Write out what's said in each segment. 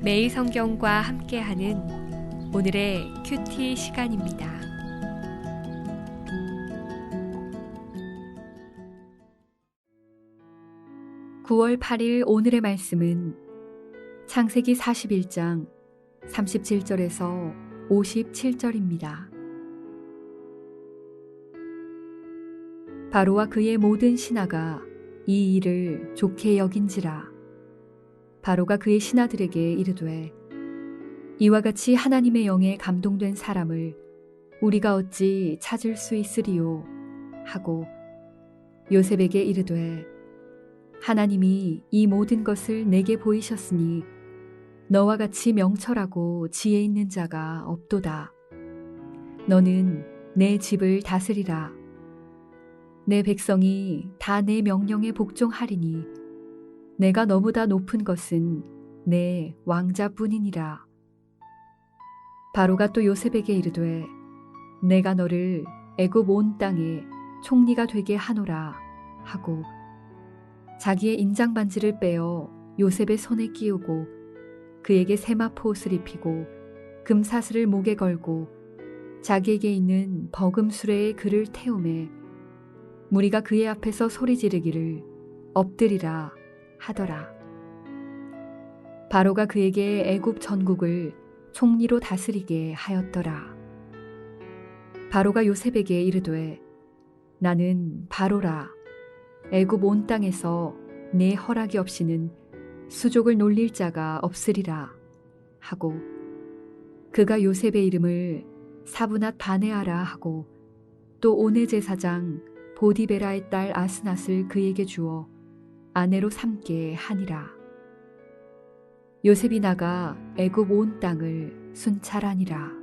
매일 성경과 함께하는 오늘의 큐티 시간입니다. (9월 8일) 오늘의 말씀은 창세기 41장 37절에서 57절입니다. 바로와 그의 모든 신하가 이 일을 좋게 여긴지라. 바로가 그의 신하들에게 이르되 이와 같이 하나님의 영에 감동된 사람을 우리가 어찌 찾을 수 있으리요 하고 요셉에게 이르되 하나님이 이 모든 것을 내게 보이셨으니 너와 같이 명철하고 지혜 있는 자가 없도다. 너는 내 집을 다스리라. 내 백성이 다 내 명령에 복종하리니 내가 너보다 높은 것은 내 왕자뿐이니라. 바로가 또 요셉에게 이르되 내가 너를 애굽 온 땅에 총리가 되게 하노라 하고 자기의 인장반지를 빼어 요셉의 손에 끼우고 그에게 세마포 옷을 입히고 금사슬을 목에 걸고 자기에게 있는 버금수레에 그를 태우매 무리가 그의 앞에서 소리 지르기를 엎드리라 하더라. 바로가 그에게 애굽 전국을 총리로 다스리게 하였더라. 바로가 요셉에게 이르되 나는 바로라. 애굽 온 땅에서 내 허락이 없이는 수족을 놀릴 자가 없으리라 하고 그가 요셉의 이름을 사브낫 바네아라 하고 또 온의 제사장 보디베라의 딸 아스낫을 그에게 주어 아내로 삼게 하니라. 요셉이 나가 애굽 온 땅을 순찰하니라.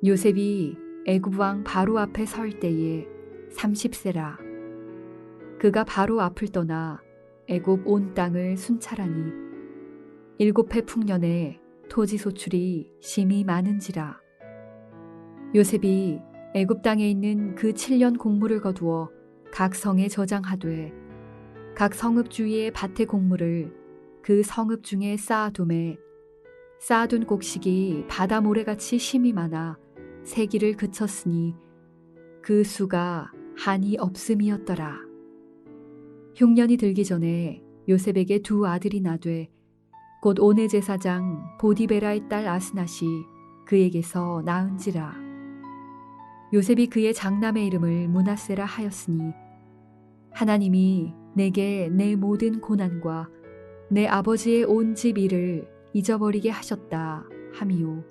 요셉이 애굽 왕 바로 앞에 설 때에 30세라. 그가 바로 앞을 떠나 애굽 온 땅을 순찰하니 7해 풍년에 토지 소출이 심히 많은지라. 요셉이 애굽 땅에 있는 그 7년 곡물을 거두어 각 성에 저장하되 각 성읍 주위의 밭의 곡물을 그 성읍 중에 쌓아두매 쌓아둔 곡식이 바다 모래같이 심이 많아 세기를 그쳤으니 그 수가 한이 없음이었더라. 흉년이 들기 전에 요셉에게 두 아들이 나되 곧 온의 제사장 보디베라의 딸 아스낫이 그에게서 낳은지라. 요셉이 그의 장남의 이름을 므낫세라 하였으니 하나님이 내게 내 모든 고난과 내 아버지의 온 집 일을 잊어버리게 하셨다 함이요.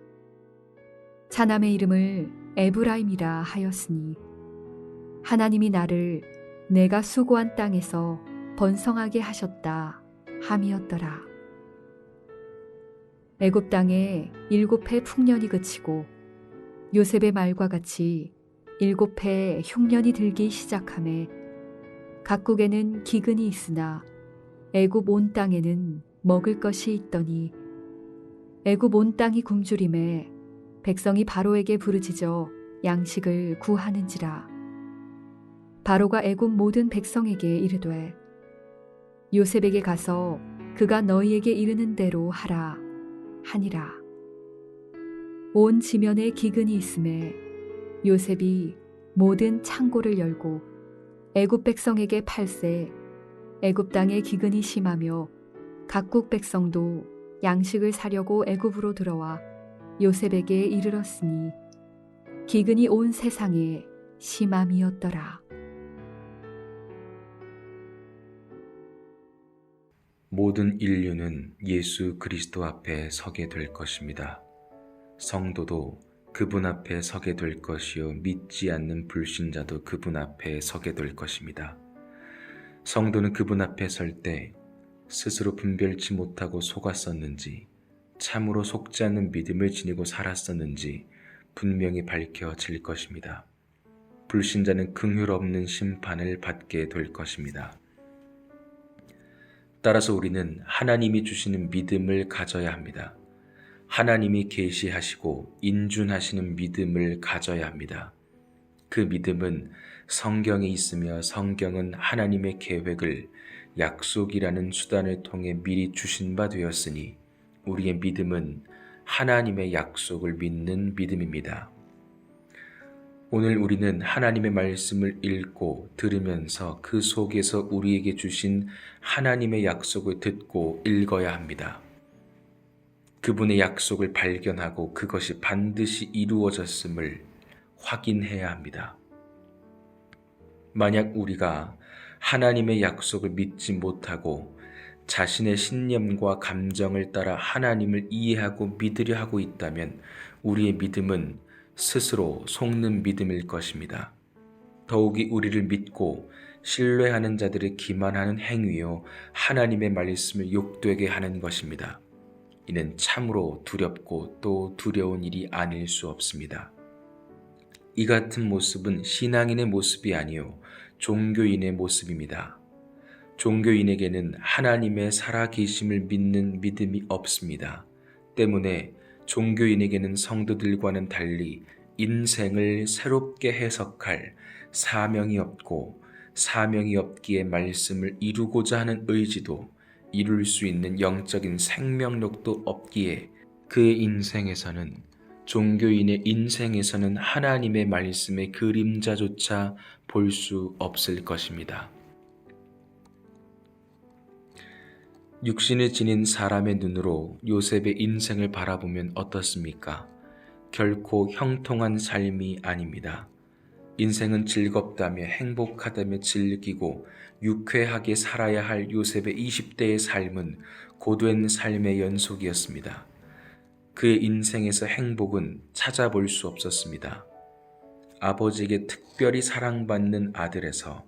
차남의 이름을 에브라임이라 하였으니 하나님이 나를 내가 수고한 땅에서 번성하게 하셨다 함이었더라. 애굽 땅에 7해 풍년이 그치고 요셉의 말과 같이 7해 흉년이 들기 시작하매 각국에는 기근이 있으나 애굽 온 땅에는 먹을 것이 있더니 애굽 온 땅이 굶주림에 백성이 바로에게 부르짖어 양식을 구하는지라. 바로가 애굽 모든 백성에게 이르되 요셉에게 가서 그가 너희에게 이르는 대로 하라 하니라. 온 지면에 기근이 있음에 요셉이 모든 창고를 열고 애굽 백성에게 팔세 애굽 땅에 기근이 심하며 각국 백성도 양식을 사려고 애굽으로 들어와 요셉에게 이르렀으니 기근이 온 세상에 심함이었더라. 모든 인류는 예수 그리스도 앞에 서게 될 것입니다. 성도도 그분 앞에 서게 될 것이요 믿지 않는 불신자도 그분 앞에 서게 될 것입니다. 성도는 그분 앞에 설 때 스스로 분별치 못하고 속았었는지 참으로 속지 않는 믿음을 지니고 살았었는지 분명히 밝혀질 것입니다. 불신자는 긍휼 없는 심판을 받게 될 것입니다. 따라서 우리는 하나님이 주시는 믿음을 가져야 합니다. 하나님이 계시하시고 인준하시는 믿음을 가져야 합니다. 그 믿음은 성경에 있으며 성경은 하나님의 계획을 약속이라는 수단을 통해 미리 주신 바 되었으니 우리의 믿음은 하나님의 약속을 믿는 믿음입니다. 오늘 우리는 하나님의 말씀을 읽고 들으면서 그 속에서 우리에게 주신 하나님의 약속을 듣고 읽어야 합니다. 그분의 약속을 발견하고 그것이 반드시 이루어졌음을 확인해야 합니다. 만약 우리가 하나님의 약속을 믿지 못하고 자신의 신념과 감정을 따라 하나님을 이해하고 믿으려 하고 있다면 우리의 믿음은 스스로 속는 믿음일 것입니다. 더욱이 우리를 믿고 신뢰하는 자들을 기만하는 행위요 하나님의 말씀을 욕되게 하는 것입니다. 이는 참으로 두렵고 또 두려운 일이 아닐 수 없습니다. 이 같은 모습은 신앙인의 모습이 아니요 종교인의 모습입니다. 종교인에게는 하나님의 살아계심을 믿는 믿음이 없습니다. 때문에 종교인에게는 성도들과는 달리 인생을 새롭게 해석할 사명이 없고 사명이 없기에 말씀을 이루고자 하는 의지도 이룰 수 있는 영적인 생명력도 없기에 그의 인생에서는 종교인의 인생에서는 하나님의 말씀의 그림자조차 볼 수 없을 것입니다. 육신을 지닌 사람의 눈으로 요셉의 인생을 바라보면 어떻습니까? 결코 형통한 삶이 아닙니다. 인생은 즐겁다며 행복하다며 즐기고 유쾌하게 살아야 할 요셉의 20대의 삶은 고된 삶의 연속이었습니다. 그의 인생에서 행복은 찾아볼 수 없었습니다. 아버지에게 특별히 사랑받는 아들에서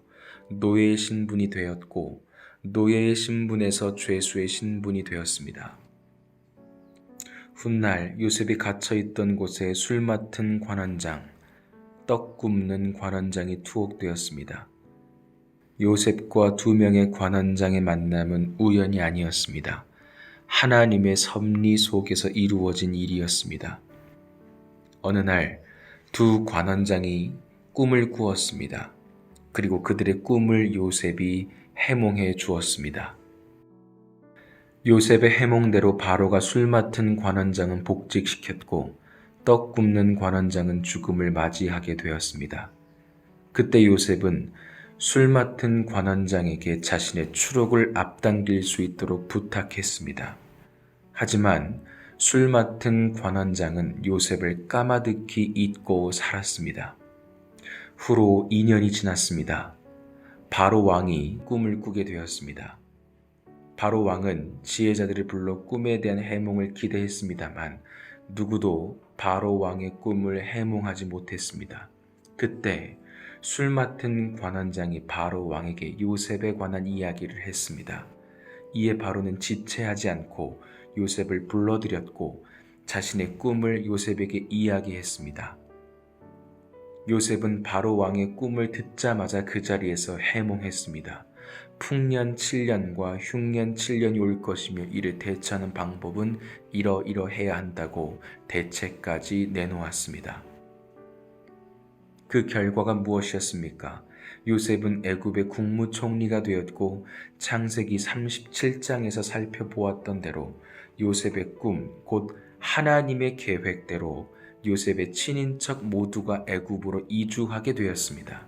노예의 신분이 되었고 노예의 신분에서 죄수의 신분이 되었습니다. 훗날 요셉이 갇혀있던 곳에 술 맡은 관원장, 떡 굽는 관원장이 투옥되었습니다. 요셉과 두 명의 관원장의 만남은 우연이 아니었습니다. 하나님의 섭리 속에서 이루어진 일이었습니다. 어느 날 두 관원장이 꿈을 꾸었습니다. 그리고 그들의 꿈을 요셉이 해몽해 주었습니다. 요셉의 해몽대로 바로가 술 맡은 관원장은 복직시켰고 떡 굽는 관원장은 죽음을 맞이하게 되었습니다. 그때 요셉은 술 맡은 관원장에게 자신의 추록을 앞당길 수 있도록 부탁했습니다. 하지만 술 맡은 관원장은 요셉을 까마득히 잊고 살았습니다. 후로 2년이 지났습니다. 바로 왕이 꿈을 꾸게 되었습니다. 바로 왕은 지혜자들을 불러 꿈에 대한 해몽을 기대했습니다만 누구도 바로 왕의 꿈을 해몽하지 못했습니다. 그때 술 맡은 관원장이 바로 왕에게 요셉에 관한 이야기를 했습니다. 이에 바로는 지체하지 않고 요셉을 불러들였고 자신의 꿈을 요셉에게 이야기했습니다. 요셉은 바로 왕의 꿈을 듣자마자 그 자리에서 해몽했습니다. 풍년 7년과 흉년 7년이 올 것이며 이를 대처하는 방법은 이러이러해야 한다고 대책까지 내놓았습니다. 그 결과가 무엇이었습니까? 요셉은 애굽의 국무총리가 되었고 창세기 37장에서 살펴보았던 대로 요셉의 꿈, 곧 하나님의 계획대로 요셉의 친인척 모두가 애굽으로 이주하게 되었습니다.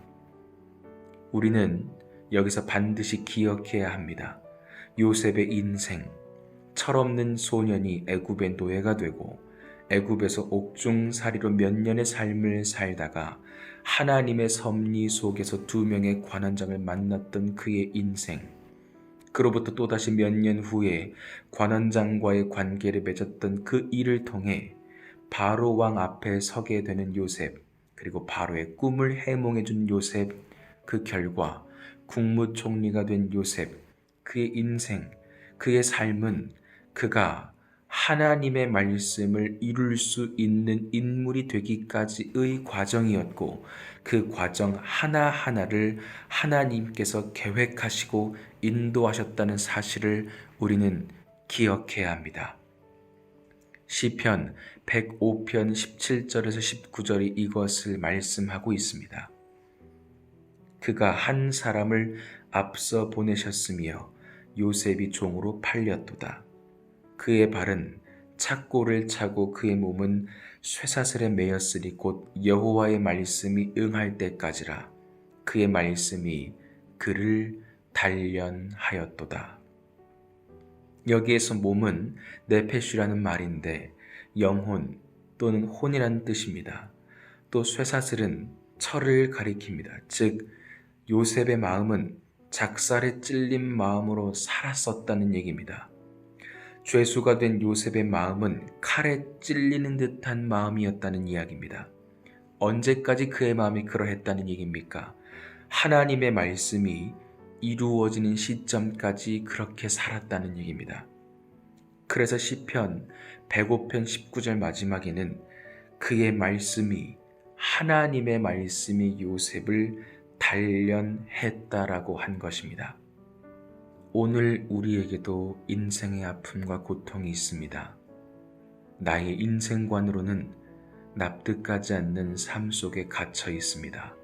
우리는 여기서 반드시 기억해야 합니다. 요셉의 인생, 철없는 소년이 애굽의 노예가 되고 애굽에서 옥중살이로 몇 년의 삶을 살다가 하나님의 섭리 속에서 두 명의 관원장을 만났던 그의 인생, 그로부터 또다시 몇 년 후에 관원장과의 관계를 맺었던 그 일을 통해 바로 왕 앞에 서게 되는 요셉, 그리고 바로의 꿈을 해몽해 준 요셉, 그 결과 국무총리가 된 요셉, 그의 인생, 그의 삶은 그가 하나님의 말씀을 이룰 수 있는 인물이 되기까지의 과정이었고 그 과정 하나하나를 하나님께서 계획하시고 인도하셨다는 사실을 우리는 기억해야 합니다. 시편 105편 17절에서 19절이 이것을 말씀하고 있습니다. 그가 한 사람을 앞서 보내셨으며 요셉이 종으로 팔렸도다. 그의 발은 착고를 차고 그의 몸은 쇠사슬에 매였으니 곧 여호와의 말씀이 응할 때까지라. 그의 말씀이 그를 단련하였도다. 여기에서 몸은 네페슈라는 말인데 영혼 또는 혼이라는 뜻입니다. 또 쇠사슬은 철을 가리킵니다. 즉 요셉의 마음은 작살에 찔린 마음으로 살았었다는 얘기입니다. 죄수가 된 요셉의 마음은 칼에 찔리는 듯한 마음이었다는 이야기입니다. 언제까지 그의 마음이 그러했다는 얘기입니까? 하나님의 말씀이 이루어지는 시점까지 그렇게 살았다는 얘기입니다. 그래서 시편 105편 19절 마지막에는 그의 말씀이 하나님의 말씀이 요셉을 단련했다라고 한 것입니다. 오늘 우리에게도 인생의 아픔과 고통이 있습니다. 나의 인생관으로는 납득하지 않는 삶 속에 갇혀 있습니다.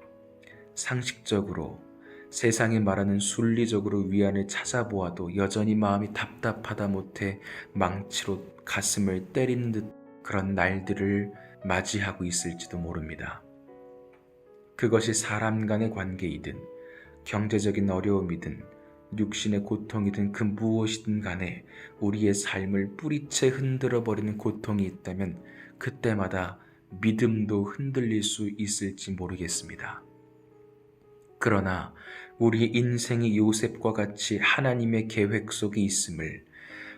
상식적으로 세상이 말하는 순리적으로 위안을 찾아보아도 여전히 마음이 답답하다 못해 망치로 가슴을 때리는 듯 그런 날들을 맞이하고 있을지도 모릅니다. 그것이 사람 간의 관계이든 경제적인 어려움이든 육신의 고통이든 그 무엇이든 간에 우리의 삶을 뿌리채 흔들어버리는 고통이 있다면 그때마다 믿음도 흔들릴 수 있을지 모르겠습니다. 그러나 우리의 인생이 요셉과 같이 하나님의 계획 속에 있음을,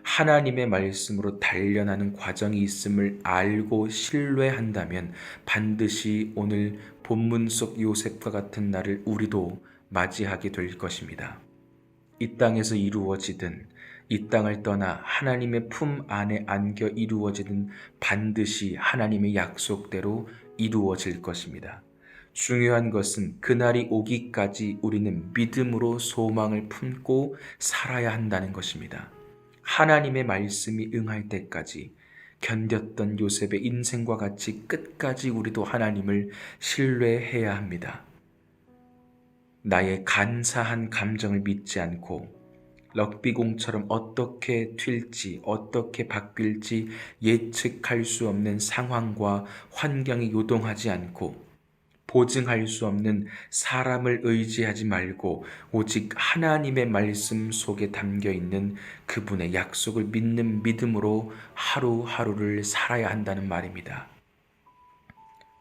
하나님의 말씀으로 단련하는 과정이 있음을 알고 신뢰한다면 반드시 오늘 본문 속 요셉과 같은 날을 우리도 맞이하게 될 것입니다. 이 땅에서 이루어지든 이 땅을 떠나 하나님의 품 안에 안겨 이루어지든 반드시 하나님의 약속대로 이루어질 것입니다. 중요한 것은 그날이 오기까지 우리는 믿음으로 소망을 품고 살아야 한다는 것입니다. 하나님의 말씀이 응할 때까지 견뎠던 요셉의 인생과 같이 끝까지 우리도 하나님을 신뢰해야 합니다. 나의 간사한 감정을 믿지 않고 럭비공처럼 어떻게 튈지 어떻게 바뀔지 예측할 수 없는 상황과 환경이 요동하지 않고 보증할 수 없는 사람을 의지하지 말고 오직 하나님의 말씀 속에 담겨있는 그분의 약속을 믿는 믿음으로 하루하루를 살아야 한다는 말입니다.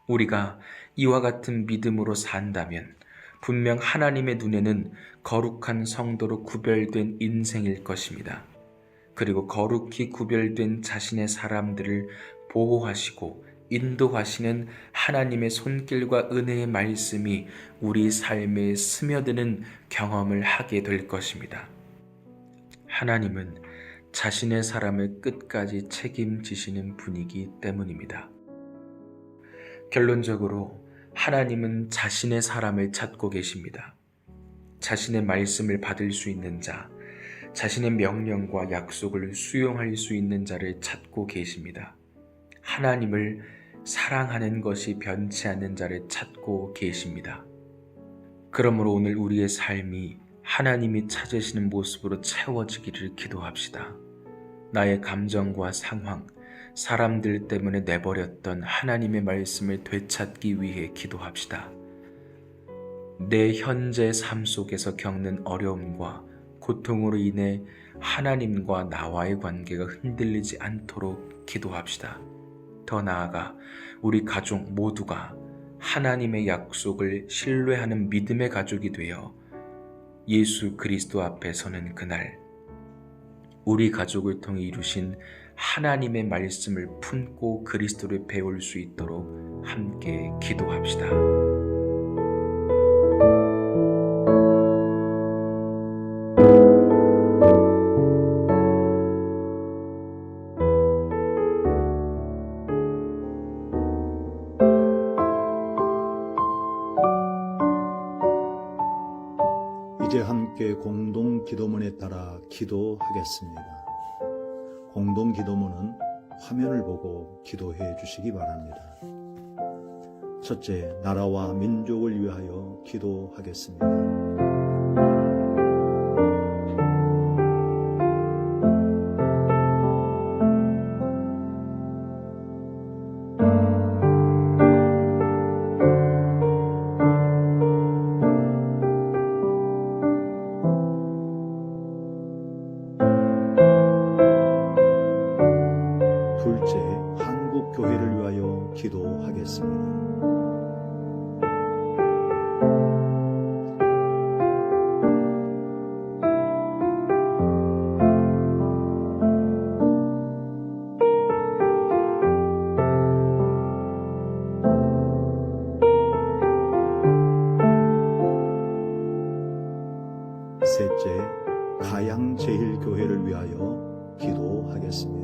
우리가 이와 같은 믿음으로 산다면 분명 하나님의 눈에는 거룩한 성도로 구별된 인생일 것입니다. 그리고 거룩히 구별된 자신의 사람들을 보호하시고 인도하시는 하나님의 손길과 은혜의 말씀이 우리 삶에 스며드는 경험을 하게 될 것입니다. 하나님은 자신의 사람을 끝까지 책임지시는 분이기 때문입니다. 결론적으로 하나님은 자신의 사람을 찾고 계십니다. 자신의 말씀을 받을 수 있는 자, 자신의 명령과 약속을 수용할 수 있는 자를 찾고 계십니다. 하나님을 사랑하는 것이 변치 않는 자를 찾고 계십니다. 그러므로 오늘 우리의 삶이 하나님이 찾으시는 모습으로 채워지기를 기도합시다. 나의 감정과 상황, 사람들 때문에 내버렸던 하나님의 말씀을 되찾기 위해 기도합시다. 내 현재 삶 속에서 겪는 어려움과 고통으로 인해 하나님과 나와의 관계가 흔들리지 않도록 기도합시다. 더 나아가 우리 가족 모두가 하나님의 약속을 신뢰하는 믿음의 가족이 되어 예수 그리스도 앞에 서는 그날, 우리 가족을 통해 이루신 하나님의 말씀을 품고 그리스도를 배울 수 있도록 함께 기도합시다. 이제 함께 공동 기도문에 따라 기도하겠습니다. 공동 기도문은 화면을 보고 기도해 주시기 바랍니다. 첫째, 나라와 민족을 위하여 기도하겠습니다. 교회를 위하여 기도하겠습니다. 셋째, 가양제일교회를 위하여 기도하겠습니다.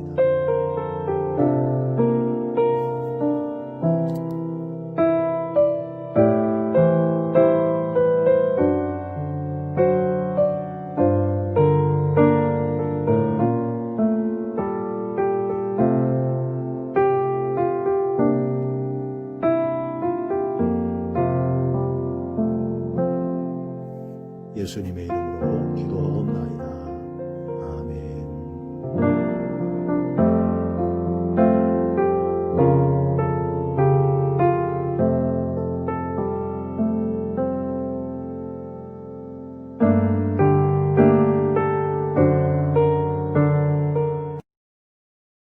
예수님의 이름으로 기도하옵나이다.